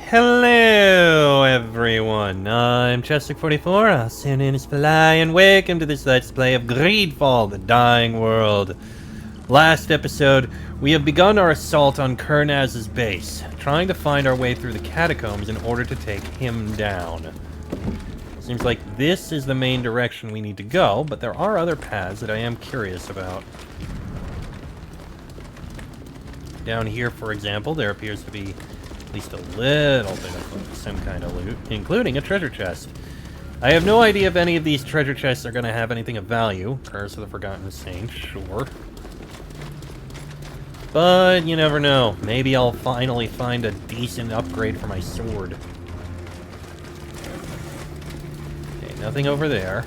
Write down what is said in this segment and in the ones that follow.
Hello, everyone. I'm Chester44, also known as Fly, and welcome to this Let's Play of Greedfall, the Dying World. Last episode, we have begun our assault on Kurnaz's base, trying to find our way through the catacombs in order to take him down. Seems like this is the main direction we need to go, but there are other paths that I am curious about. Down here, for example, there appears to be at least a little bit of some kind of loot, including a treasure chest. I have no idea if any of these treasure chests are going to have anything of value. Curse of the Forgotten Saint, sure. But you never know. Maybe I'll finally find a decent upgrade for my sword. Okay, nothing over there.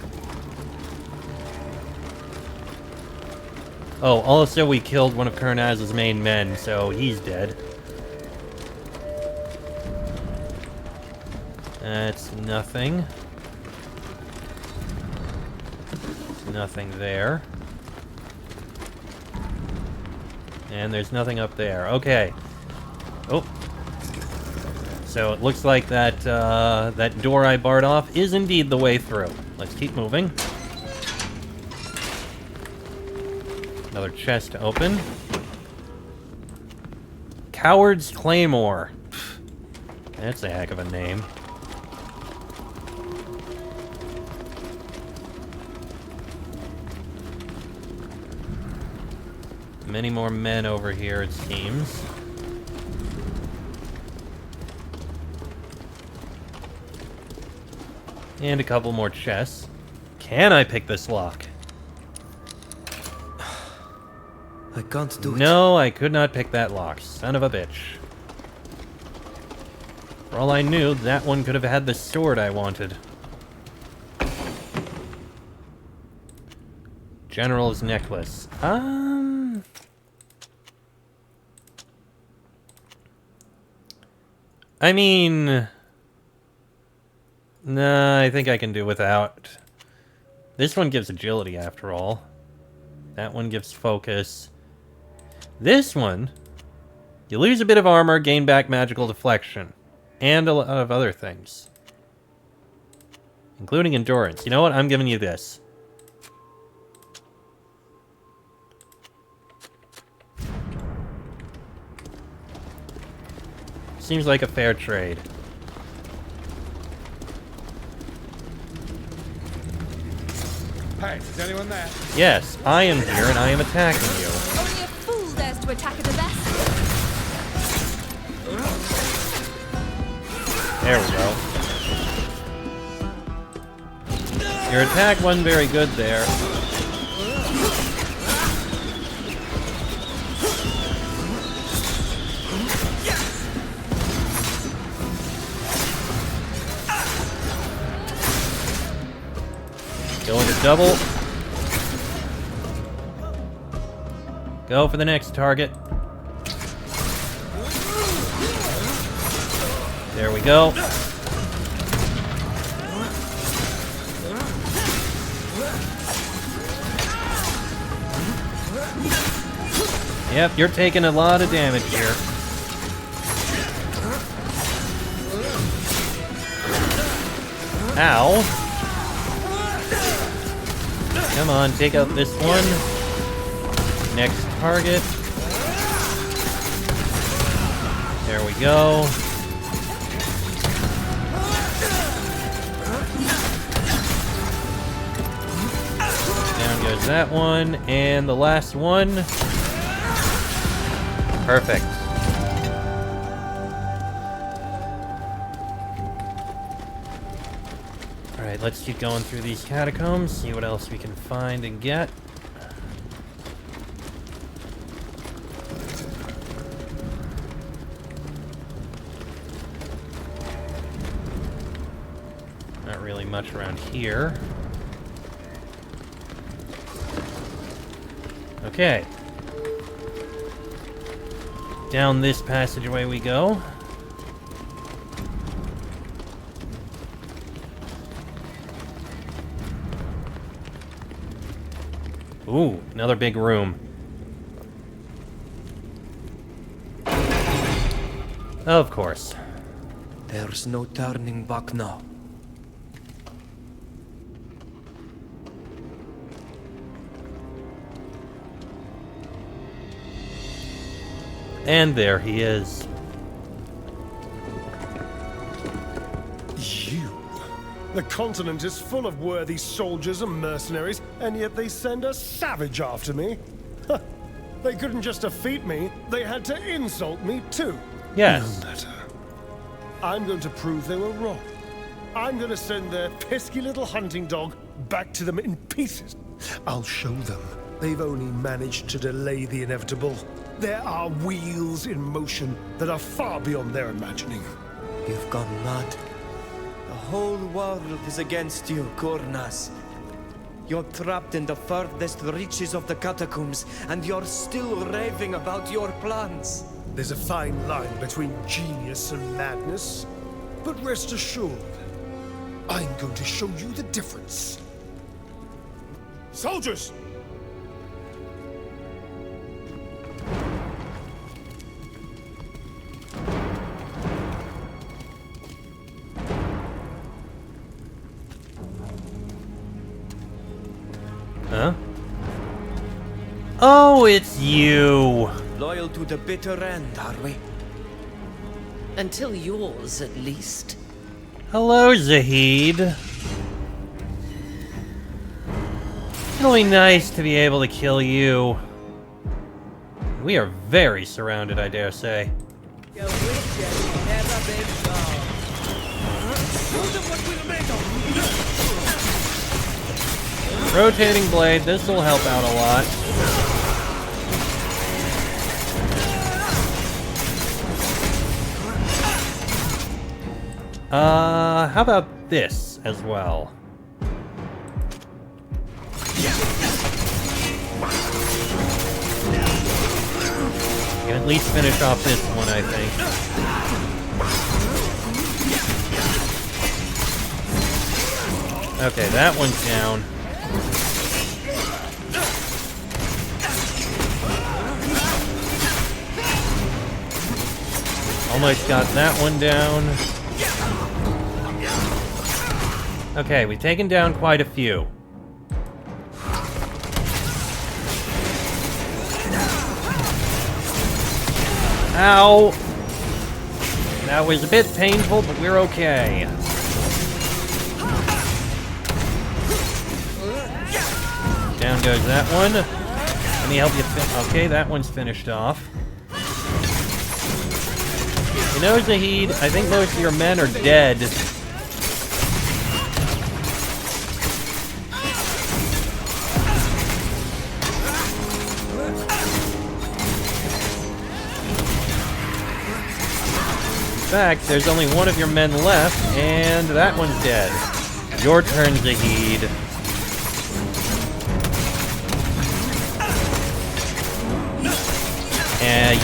Oh, also we killed one of Kurnaz's main men, so he's dead. That's nothing. There's nothing there. And there's nothing up there. Okay. Oh. So it looks like that that door I barred off is indeed the way through. Let's keep moving. Another chest to open. Coward's Claymore. That's a heck of a name. Many more men over here, it seems. And a couple more chests. Can I pick this lock? I can't do it. No, I could not pick that lock. Son of a bitch. For all I knew, that one could have had the sword I wanted. General's necklace. I mean... Nah, I think I can do without. This one gives agility, after all. That one gives focus. This one, you lose a bit of armor, gain back magical deflection. And a lot of other things. Including endurance. You know what? I'm giving you this. Seems like a fair trade. Hey, is anyone there? Yes, I am here and I am attacking you. Only a fool dares to attack at the best. There we go. Your attack wasn't very good there. Going to double. Go for the next target. There we go. Yep, you're taking a lot of damage here. Ow. Come on, take out this one. Next target. There we go. Down goes that one. And the last one. Perfect. Alright, let's keep going through these catacombs, see what else we can find and get. Not really much around here. Okay. Down this passageway we go. Ooh, another big room. Of course. There's no turning back now. And there he is. You? The continent is full of worthy soldiers and mercenaries, and yet they send a savage after me? Huh. They couldn't just defeat me, they had to insult me too. Yes. No matter. I'm going to prove they were wrong. I'm going to send their pesky little hunting dog back to them in pieces. I'll show them they've only managed to delay the inevitable. There are wheels in motion that are far beyond their imagining. You've gone mad. The whole world is against you, Kurnaz. You're trapped in the furthest reaches of the catacombs, and you're still raving about your plans. There's a fine line between genius and madness. But rest assured, I'm going to show you the difference. Soldiers! Huh? Oh, it's you! Loyal to the bitter end, are we? Until yours, at least. Hello, Zahid. It'll be nice to be able to kill you. We are very surrounded, I dare say. Rotating blade, this will help out a lot. How about this as well? Can at least finish off this one, I think. Okay, that one's down. Almost got that one down. Okay, we've taken down quite a few. Ow! That was a bit painful, but we're okay. Down goes that one. Let me help you okay, that one's finished off. You know, Zahid, I think most of your men are dead. In fact, there's only one of your men left, and that one's dead. Your turn, Zahid.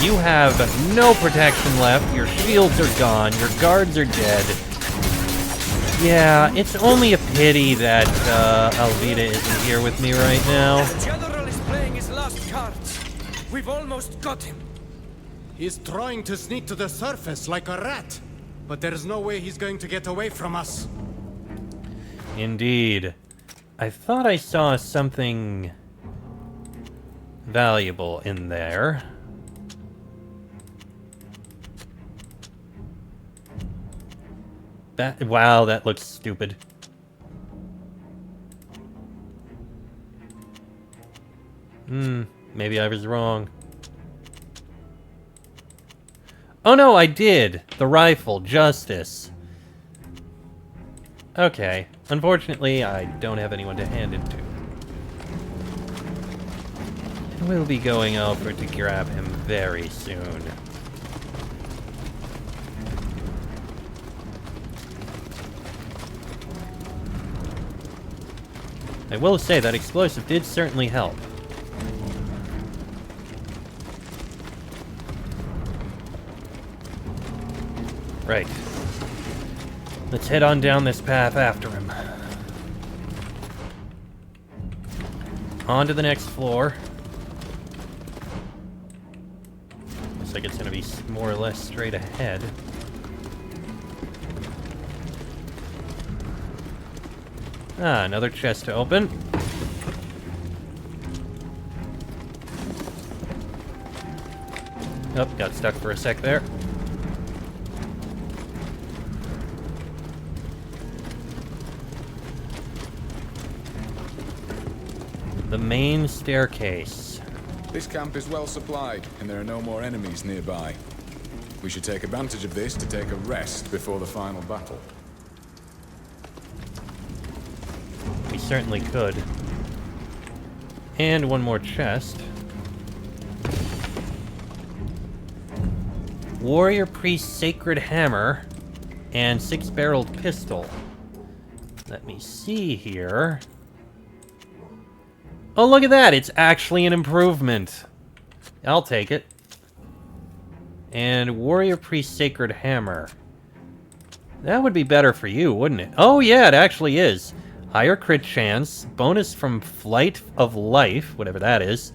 You have no protection left, your shields are gone, your guards are dead. Yeah, it's only a pity that Alvida isn't here with me right now. The general is playing his last cards. We've almost got him. He's trying to sneak to the surface like a rat, but there's no way he's going to get away from us. Indeed. I thought I saw something valuable in there. Wow, that looks stupid. Maybe I was wrong. Oh no, I did! The rifle, justice. Okay. Unfortunately, I don't have anyone to hand it to. And we'll be going over to grab him very soon. I will say that explosive did certainly help. Right. Let's head on down this path after him. On to the next floor. Looks like it's gonna be more or less straight ahead. Ah, another chest to open. Oh, got stuck for a sec there. The main staircase. This camp is well supplied, and there are no more enemies nearby. We should take advantage of this to take a rest before the final battle. We certainly could. And one more chest. Warrior Priest Sacred Hammer and 6-barreled pistol. Let me see here. Oh, look at that! It's actually an improvement. I'll take it. And Warrior Priest Sacred Hammer. That would be better for you, wouldn't it? Oh yeah, it actually is. Higher crit chance, bonus from Flight of Life, whatever that is.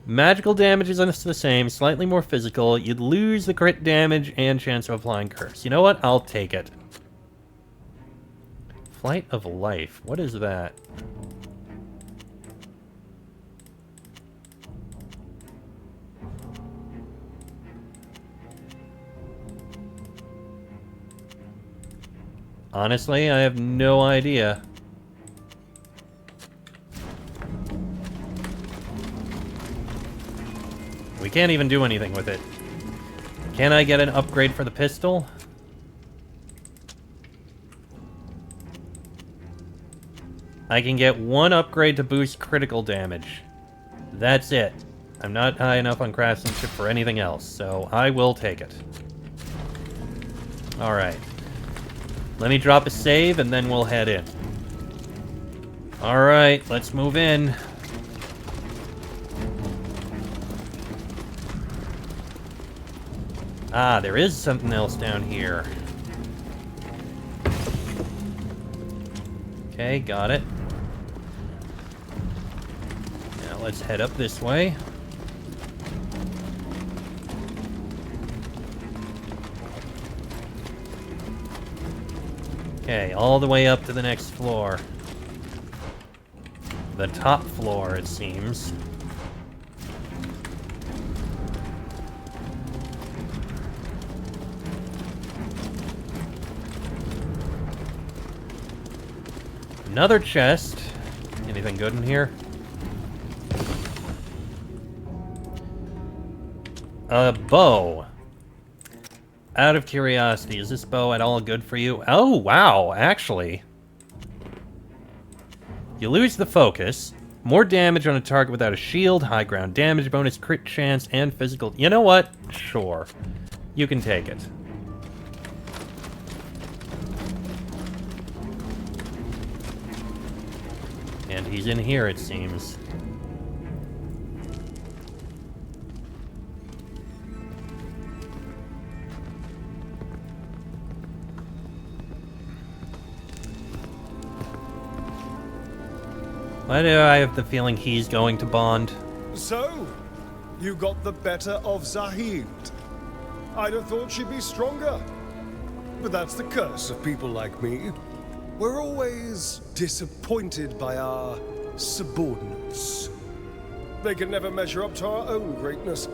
Magical damage is the same, slightly more physical. You'd lose the crit damage and chance of applying curse. You know what? I'll take it. Flight of Life. What is that? Honestly, I have no idea. We can't even do anything with it. Can I get an upgrade for the pistol? I can get one upgrade to boost critical damage. That's it. I'm not high enough on craftsmanship for anything else, so I will take it. Alright. Let me drop a save, and then we'll head in. Alright, let's move in. Ah, there is something else down here. Okay, got it. Now let's head up this way. Okay, all the way up to the next floor. The top floor, it seems. Another chest. Anything good in here? A bow. Out of curiosity, is this bow at all good for you? Oh, wow, actually. You lose the focus. More damage on a target without a shield, high ground damage bonus, crit chance, and physical... You know what? Sure. You can take it. And he's in here, it seems. Why do I have the feeling he's going to bond? So, you got the better of Zahid. I'd have thought she'd be stronger. But that's the curse of people like me. We're always disappointed by our subordinates. They can never measure up to our own greatness.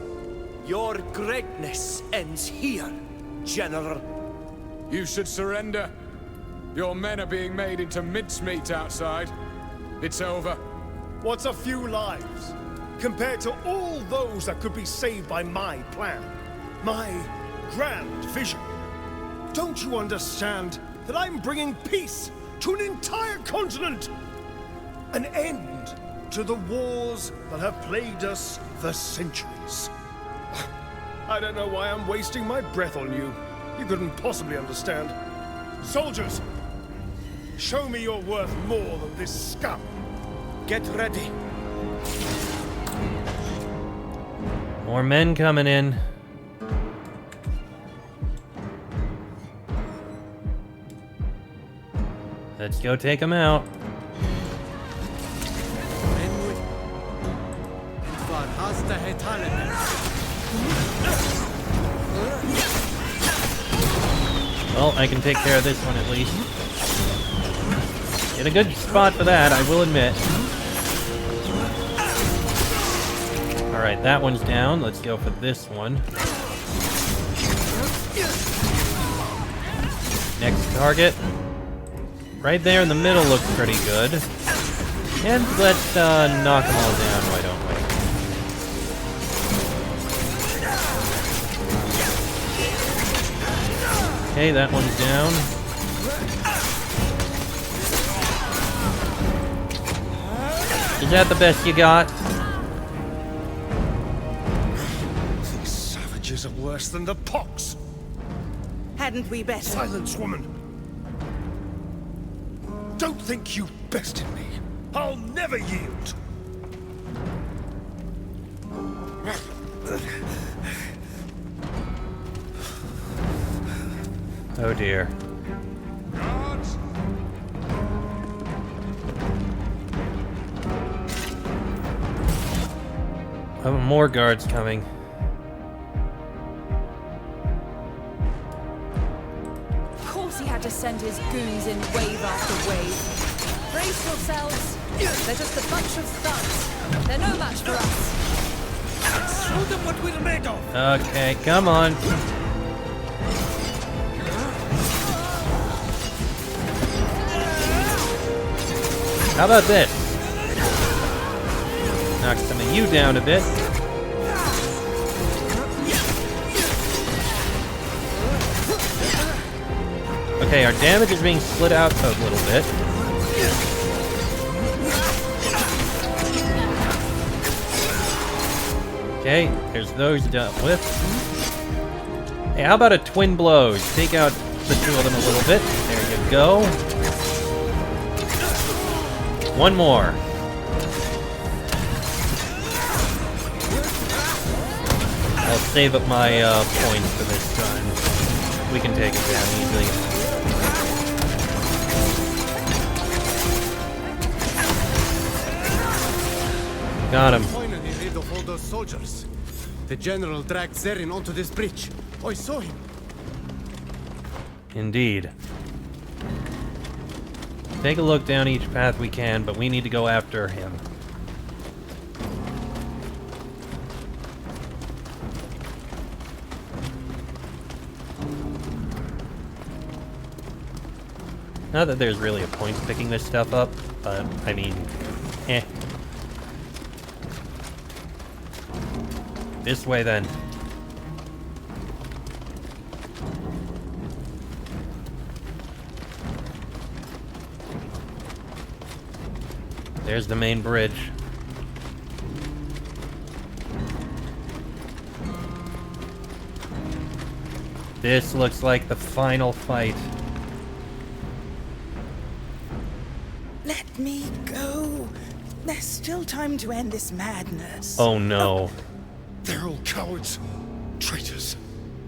Your greatness ends here, General. You should surrender. Your men are being made into mincemeat outside. It's over. What's a few lives compared to all those that could be saved by my plan? My grand vision. Don't you understand that I'm bringing peace to an entire continent? An end to the wars that have plagued us for centuries. I don't know why I'm wasting my breath on you. You couldn't possibly understand. Soldiers, show me you're worth more than this scum. Get ready. More men coming in. Let's go take them out. Well, I can take care of this one at least. In a good spot for that, I will admit. Alright, that one's down. Let's go for this one. Next target. Right there in the middle looks pretty good. And let's knock them all down, why don't we? Okay, that one's down. Is that the best you got? These savages are worse than the pox. Hadn't we better? Silence, woman. Don't think you bested me. I'll never yield. Oh dear. Oh, more guards coming. Of course he had to send his goons in wave after wave. Brace yourselves. They're just a bunch of thugs. They're no match for us. Show them what we're made of. Okay, come on. How about this? Knock some of you down a bit. Okay, our damage is being split out a little bit. Okay, there's those dealt with. Hey, how about a twin blows? Take out the two of them a little bit. There you go. One more. I'll save up my points for this time. We can take it down easily. Got him. Finally rid of all those soldiers. The general dragged Zerin onto this bridge. I saw him. Indeed. Take a look down each path we can, but we need to go after him. Not that there's really a point picking this stuff up, but, I mean, eh. This way, then. There's the main bridge. This looks like the final fight. Let me go. There's still time to end this madness. Oh no. They're all cowards, traitors,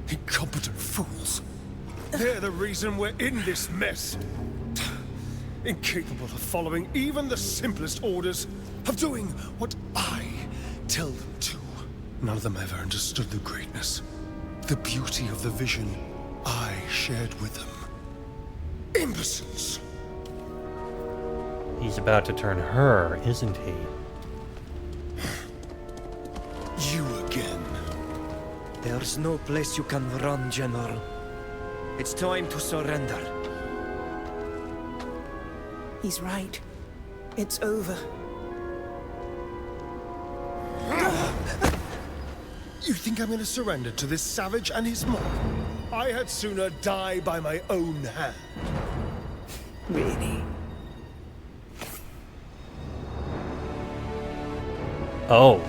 incompetent fools. They're the reason we're in this mess. Incapable of following even the simplest orders, of doing what I tell them to. None of them ever understood the greatness, the beauty of the vision I shared with them. Imbeciles! He's about to turn her, isn't he? You again. There's no place you can run, General. It's time to surrender. He's right. It's over. You think I'm going to surrender to this savage and his mob? I had sooner die by my own hand. Really? Oh.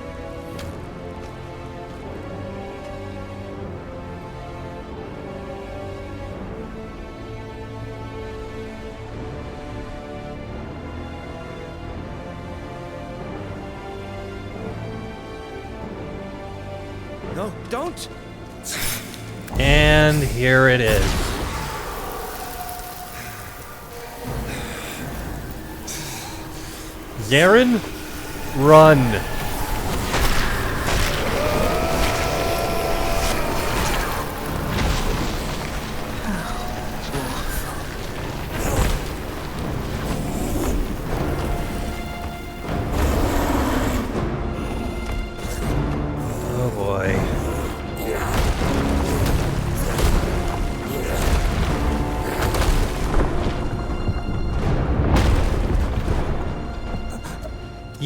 No, don't! And here it is. Zerin, run.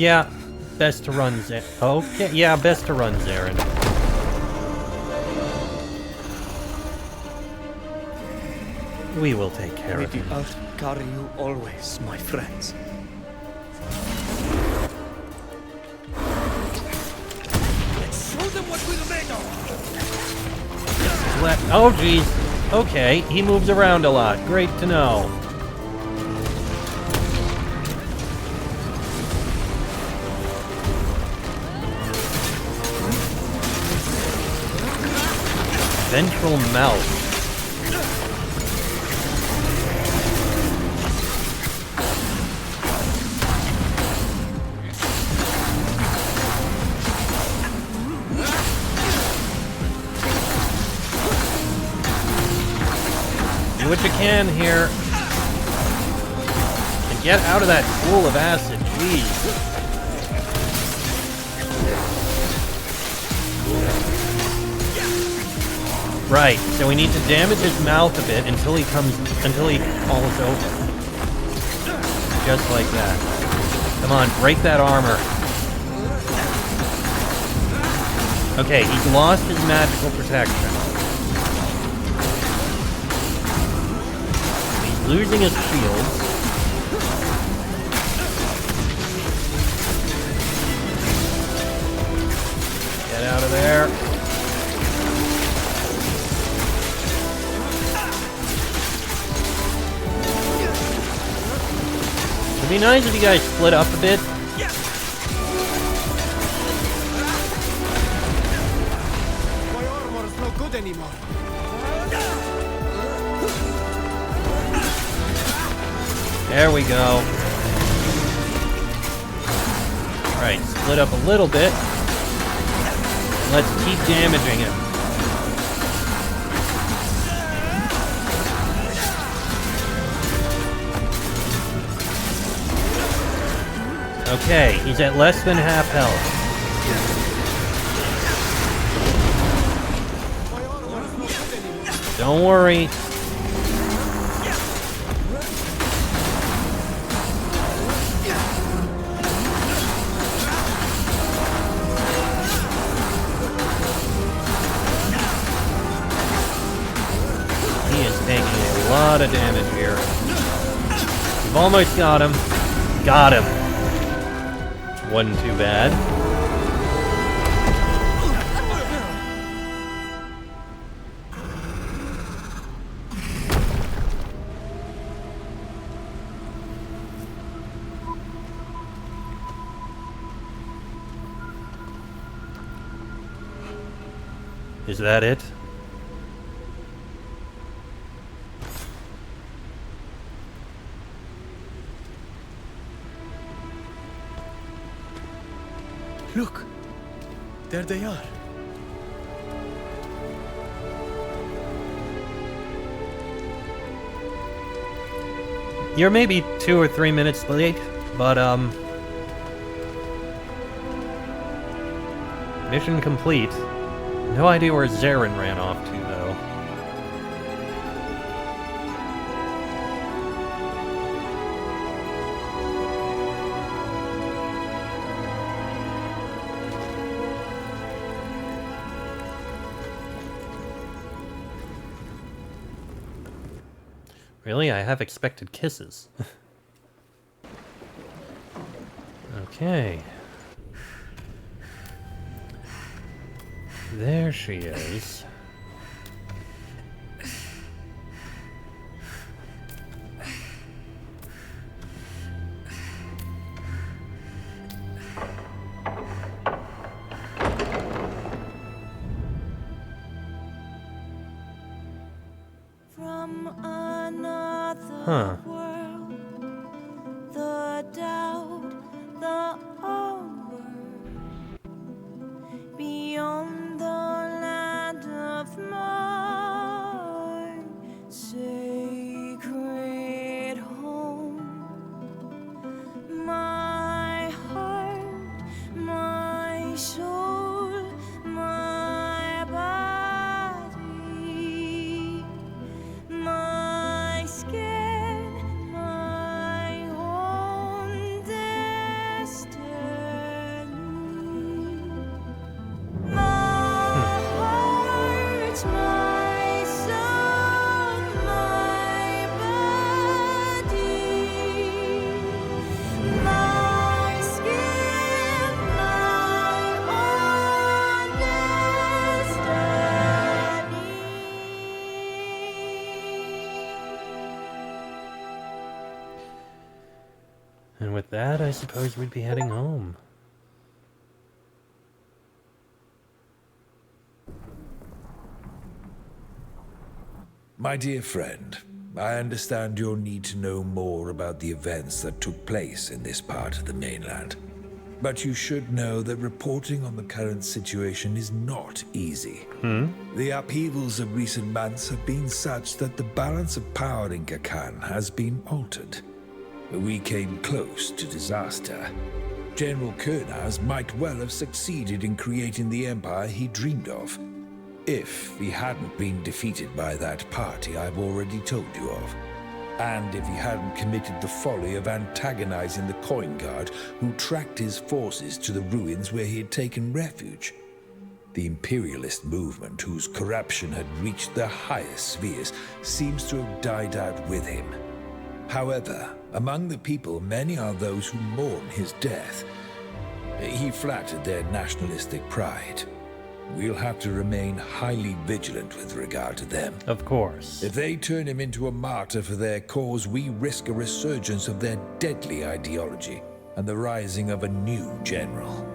Yeah, best to run okay, yeah, best to run Zarin. We will take care May of the him. earth carry you always, my friends. Let's show them what we're made of! Oh, jeez. Okay, he moves around a lot. Great to know. Ventral mouth. Do what you can here. And get out of that pool of acid, jeez. Right, so we need to damage his mouth a bit until he falls over. Just like that. Come on, break that armor. Okay, he's lost his magical protection. He's losing his shields. Get out of there. It'd be nice if you guys split up a bit. My armor's no good anymore. There we go. Alright, split up a little bit. Let's keep damaging him. Okay, he's at less than half health. Don't worry. He is taking a lot of damage here. We've almost got him. Got him. Wasn't too bad. Is that it? Look! There they are. You're maybe 2 or 3 minutes late, but, mission complete. No idea where Zarin ran off to, though. Really? I have expected kisses. Okay. There she is. From another Huh. world, the doubt, the onward, beyond the land of my sacred home. My heart, my soul, my body, my skin, And with that, I suppose we'd be heading home. My dear friend, I understand you'll need to know more about the events that took place in this part of the mainland. But you should know that reporting on the current situation is not easy. The upheavals of recent months have been such that the balance of power in Kakan has been altered. We came close to disaster. General Kurnaz might well have succeeded in creating the empire he dreamed of, if he hadn't been defeated by that party I've already told you of. And if he hadn't committed the folly of antagonizing the coin guard who tracked his forces to the ruins where he had taken refuge. The imperialist movement, whose corruption had reached the highest spheres, seems to have died out with him. However, among the people, many are those who mourn his death. He flattered their nationalistic pride. We'll have to remain highly vigilant with regard to them. Of course. If they turn him into a martyr for their cause, we risk a resurgence of their deadly ideology and the rising of a new general.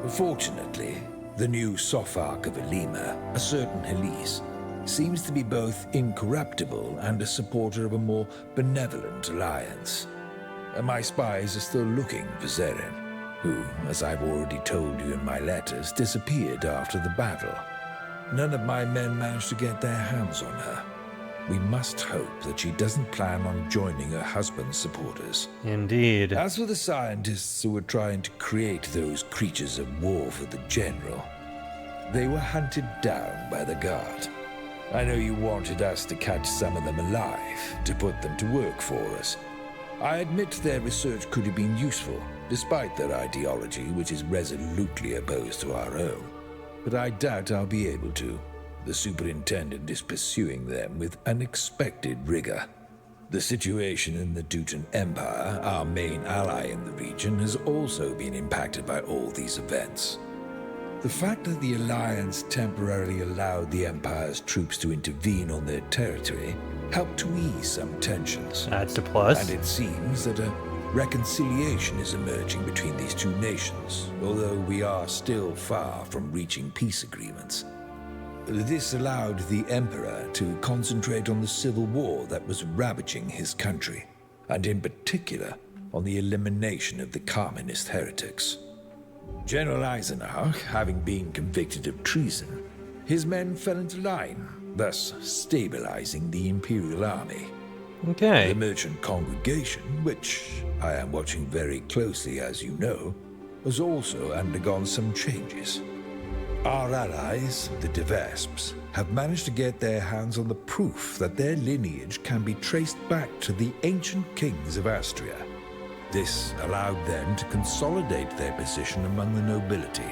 Fortunately, the new Sopharch of Elima, a certain Helis, seems to be both incorruptible and a supporter of a more benevolent alliance. My spies are still looking for Zeren, who, as I've already told you in my letters, disappeared after the battle. None of my men managed to get their hands on her. We must hope that she doesn't plan on joining her husband's supporters. Indeed. As for the scientists who were trying to create those creatures of war for the general, they were hunted down by the guard. I know you wanted us to catch some of them alive, to put them to work for us. I admit their research could have been useful, despite their ideology, which is resolutely opposed to our own. But I doubt I'll be able to. The superintendent is pursuing them with unexpected rigor. The situation in the Dutan Empire, our main ally in the region, has also been impacted by all these events. The fact that the Alliance temporarily allowed the Empire's troops to intervene on their territory helped to ease some tensions. That's a plus. And it seems that a reconciliation is emerging between these two nations, although we are still far from reaching peace agreements. This allowed the Emperor to concentrate on the civil war that was ravaging his country, and in particular on the elimination of the communist heretics. General Eisenach, having been convicted of treason, his men fell into line, thus stabilizing the Imperial Army. Okay. The merchant congregation, which I am watching very closely as you know, has also undergone some changes. Our allies, the De Vesps, have managed to get their hands on the proof that their lineage can be traced back to the ancient kings of Astria. This allowed them to consolidate their position among the nobility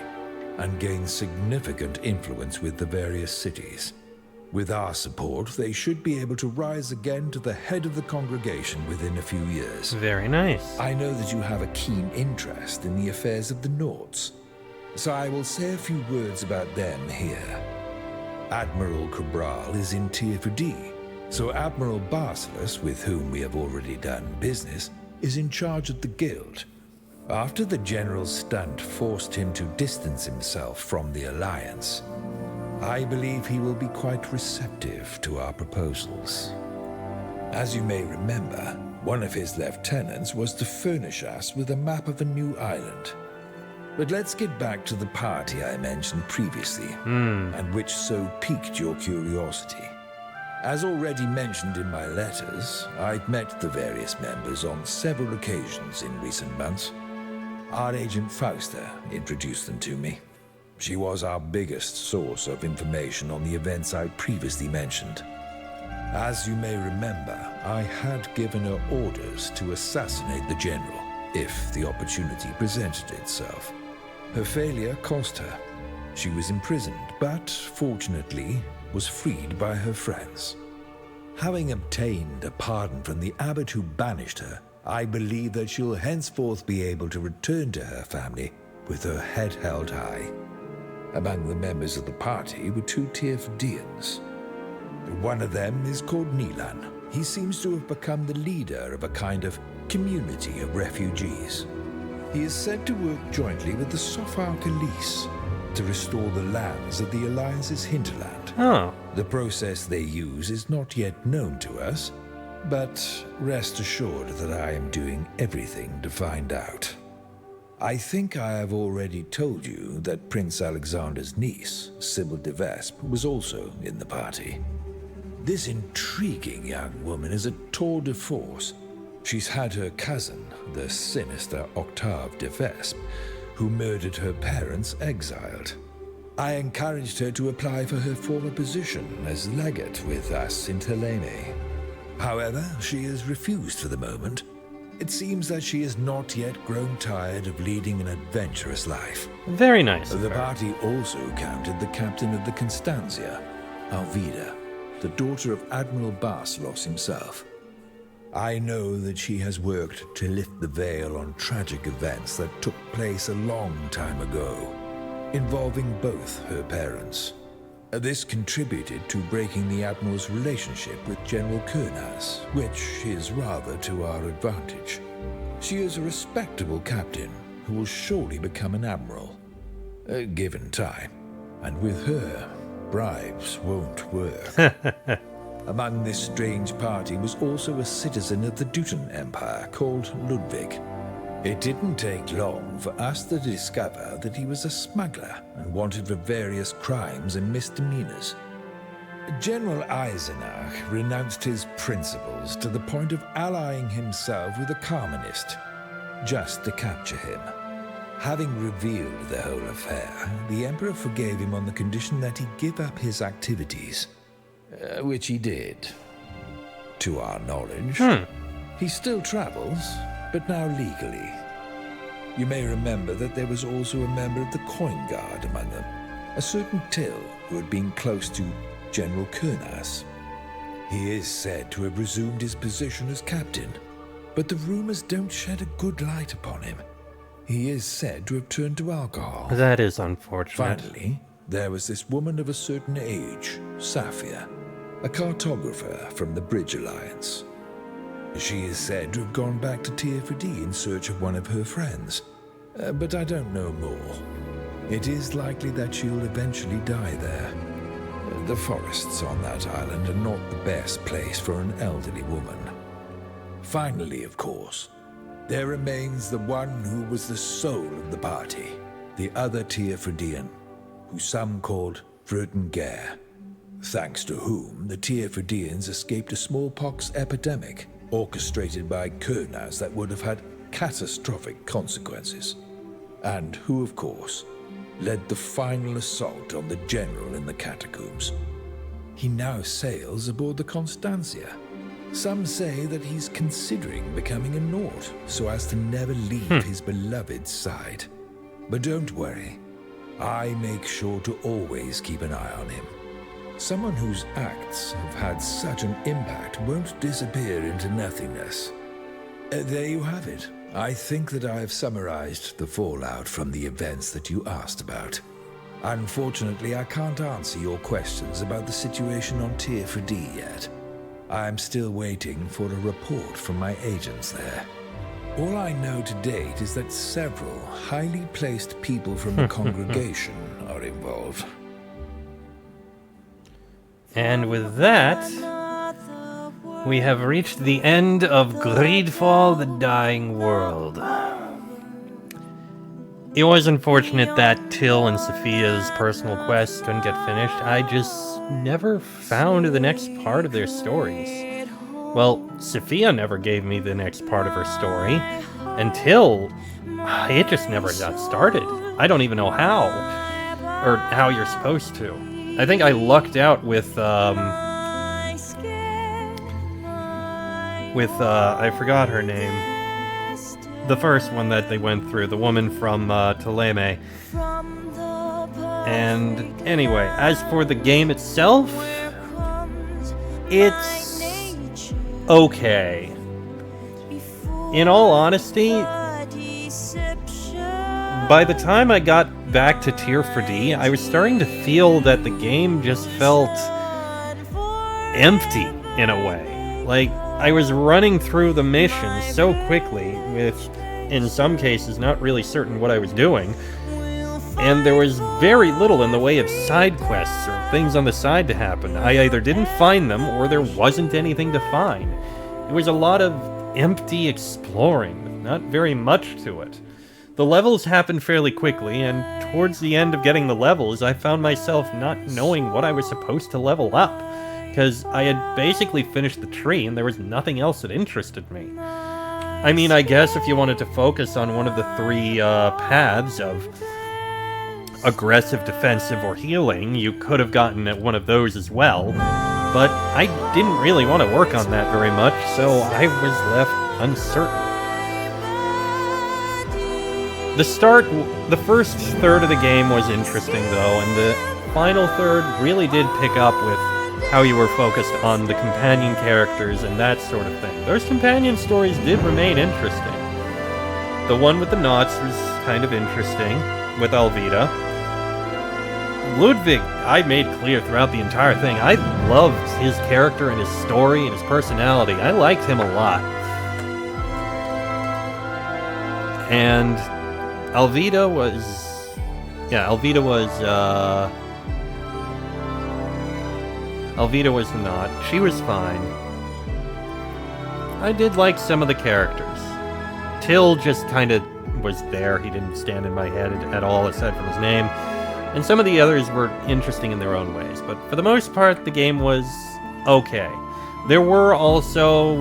and gain significant influence with the various cities. With our support, they should be able to rise again to the head of the congregation within a few years. Very nice. I know that you have a keen interest in the affairs of the Nords, so I will say a few words about them here. Admiral Cabral is in Tier 4D, so Admiral Basileus, with whom we have already done business, is in charge of the guild. After the general's stunt forced him to distance himself from the Alliance, I believe he will be quite receptive to our proposals. As you may remember, one of his lieutenants was to furnish us with a map of a new island. But let's get back to the party I mentioned previously, and which so piqued your curiosity. As already mentioned in my letters, I've met the various members on several occasions in recent months. Our agent Fausta introduced them to me. She was our biggest source of information on the events I previously mentioned. As you may remember, I had given her orders to assassinate the general, if the opportunity presented itself. Her failure cost her. She was imprisoned, but fortunately was freed by her friends. Having obtained a pardon from the abbot who banished her, I believe that she'll henceforth be able to return to her family with her head held high. Among the members of the party were two Tier 4Dians. One of them is called Nilan. he seems to have become the leader of a kind of community of refugees. He is said to work jointly with the Sofar Khalees to restore the lands of the Alliance's hinterland. Oh. The process they use is not yet known to us, but rest assured that I am doing everything to find out. I think I have already told you that Prince Alexander's niece, Sybil de Vespe, was also in the party. This intriguing young woman is a tour de force. She's had her cousin, the sinister Octave de Vespe, who murdered her parents, exiled. I encouraged her to apply for her former position as legate with us in Thélème. However, she has refused for the moment. It seems that she has not yet grown tired of leading an adventurous life. Very nice. The party also counted the captain of the Constantia, Alvida, the daughter of Admiral Barcelos himself. I know that she has worked to lift the veil on tragic events that took place a long time ago, involving both her parents. This contributed to breaking the Admiral's relationship with General Kurnaz, which is rather to our advantage. She is a respectable captain who will surely become an admiral, given time. And with her, bribes won't work. Among this strange party was also a citizen of the Teuton Empire called Ludwig. It didn't take long for us to discover that he was a smuggler and wanted for various crimes and misdemeanors. General Eisenach renounced his principles to the point of allying himself with a communist, just to capture him. Having revealed the whole affair, the Emperor forgave him on the condition that he give up his activities, which he did, to our knowledge. He still travels, but now legally. You may remember that there was also a member of the Coin Guard among them, a certain Till who had been close to General Kurnaz. He is said to have resumed his position as captain, but the rumors don't shed a good light upon him. He is said to have turned to alcohol. That is unfortunate. Finally, there was this woman of a certain age, Safia, a cartographer from the Bridge Alliance. She is said to have gone back to Tier-Fudi in search of one of her friends, but I don't know more. It is likely that she'll eventually die there. The forests on that island are not the best place for an elderly woman. Finally, of course, there remains the one who was the soul of the party, the other Tier-Fudian, who some called Vrötengare, thanks to whom the Tier-Fudians escaped a smallpox epidemic orchestrated by Kurnaz that would have had catastrophic consequences, and who, of course, led the final assault on the general in the catacombs. He now sails aboard the Constantia. Some say that he's considering becoming a Nord so as to never leave his beloved side. But don't worry, I make sure to always keep an eye on him. Someone whose acts have had such an impact won't disappear into nothingness. There you have it. I think that I have summarized the fallout from the events that you asked about. Unfortunately, I can't answer your questions about the situation on Tier-Fudi yet. I'm still waiting for a report from my agents there. All I know to date is that several highly placed people from the congregation are involved. And with that, we have reached the end of Greedfall, the Dying World. It was unfortunate that Till and Sophia's personal quests couldn't get finished. I just never found the next part of their stories. Well, Sophia never gave me the next part of her story, and Till, it just never got started. I don't even know how, or how you're supposed to. I think I lucked out with I forgot her name. The first one that they went through, the woman from Thélème. And anyway, as for the game itself, it's okay. In all honesty, by the time I got back to Tier-Fudi, I was starting to feel that the game just felt empty in a way. Like, I was running through the missions so quickly, with, in some cases, not really certain what I was doing, and there was very little in the way of side quests or things on the side to happen. I either didn't find them, or there wasn't anything to find. It was a lot of empty exploring, with not very much to it. The levels happened fairly quickly, and towards the end of getting the levels, I found myself not knowing what I was supposed to level up, because I had basically finished the tree and there was nothing else that interested me. I mean, I guess if you wanted to focus on one of the three paths of aggressive, defensive, or healing, you could have gotten at one of those as well, but I didn't really want to work on that very much, so I was left uncertain. The first third of the game was interesting though, and the final third really did pick up with how you were focused on the companion characters and that sort of thing. Those companion stories did remain interesting. The one with the knots was kind of interesting, with Alvida. Ludwig, I made clear throughout the entire thing, I loved his character and his story and his personality. I liked him a lot. And Alvida was not. She was fine. I did like some of the characters. Till just kind of was there. He didn't stand in my head at all, aside from his name. And some of the others were interesting in their own ways. But for the most part, the game was okay. There were also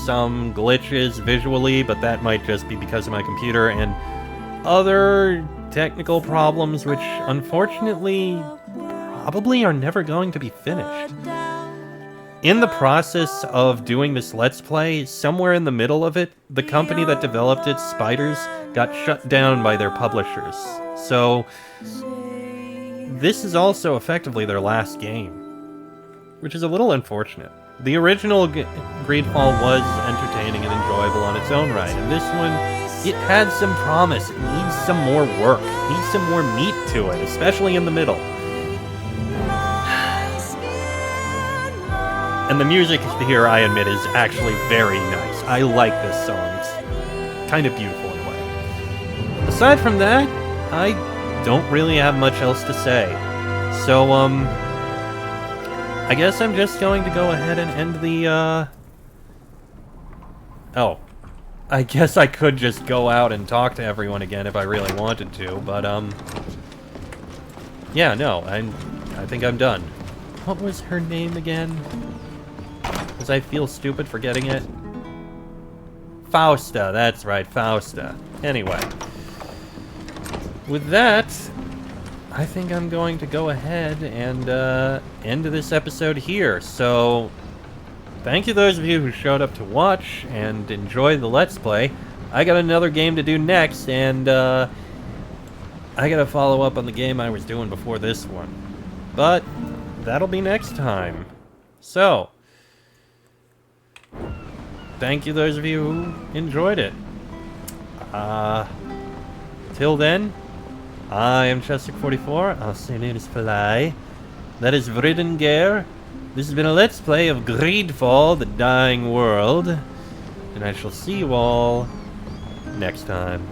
some glitches visually, but that might just be because of my computer, and other technical problems which unfortunately probably are never going to be finished. In the process of doing this Let's Play, somewhere in the middle of it, the company that developed it, Spiders, got shut down by their publishers. So this is also effectively their last game, which is a little unfortunate. The original Greedfall was entertaining and enjoyable on its own right, and this one, it had some promise. It needs some more work. It needs some more meat to it, especially in the middle. And the music here, I admit, is actually very nice. I like this song. It's kind of beautiful in a way. Aside from that, I don't really have much else to say. So, I guess I'm just going to go ahead and end the, Oh. I guess I could just go out and talk to everyone again if I really wanted to, but, yeah, no, I think I'm done. What was her name again? Because I feel stupid forgetting it. Fausta, that's right, Fausta. Anyway. With that, I think I'm going to go ahead and end this episode here. So, thank you those of you who showed up to watch and enjoy the Let's Play. I got another game to do next, and I gotta follow up on the game I was doing before this one. But that'll be next time. So, thank you those of you who enjoyed it. Till then, I am Chester44. I'll see you in this play. That is Vridengeir. This has been a Let's Play of Greedfall, the Dying World. And I shall see you all next time.